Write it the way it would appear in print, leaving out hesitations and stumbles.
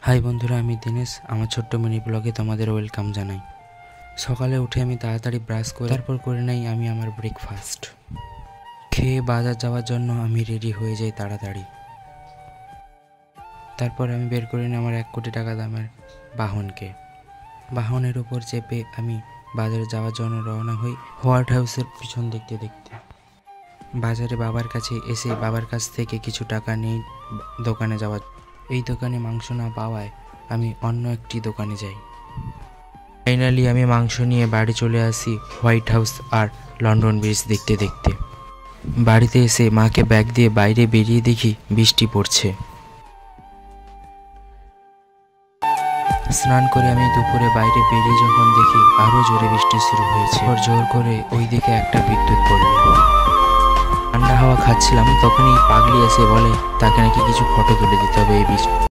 High বন্ধুরা, আমি দিনেশ। আমার ছোট্ট মিনি ব্লগে তোমাদের ওয়েলকাম জানাই। সকালে উঠে আমি তাড়াতাড়ি ব্রাশ করে তারপর করে নেই আমি আমার ব্রেকফাস্ট। খেয়ে বাজার যাওয়ার জন্য আমি রেডি হয়ে যাই তাড়াতাড়ি। তারপর আমি বের করে নিই আমার 1 কোটি টাকা দামের বাহনকে। বাহনের উপর চেপে আমি বাজারে যাওয়ার জন্য রওনা হই হোয়াইট হাউসের পিছন দেখতে দেখতে। বাজারে বাবার কাছে এসে বাবার কাছ থেকে কিছু টাকা নিয়ে দোকানে যাওয়ার। এই দোকানে মাংস না পাওয়ায় আমি অন্য একটি দোকানে যাই। ফাইনালি আমি মাংস নিয়ে বাড়ি চলে আসি হোয়াইট হাউস আর লন্ডন ব্রিজ দেখতে দেখতে। বাড়িতে এসে মাকে ব্যাগ দিয়ে বাইরে বেরিয়ে দেখি বৃষ্টি পড়ছে। স্নান করে আমি দুপুরে বাইরে বেরিয়ে যখন দেখি আরও জোরে বৃষ্টি শুরু হয়েছে। জোর করে ওই দিকে একটা বিদ্যুৎ পড়ল। ঠান্ডা হাওয়া খাচ্ছিলাম, তখনই পাগলি এসে বলে তাকে নাকি কিছু ফটো তুলে দিতে হবে এই বৃষ্টি।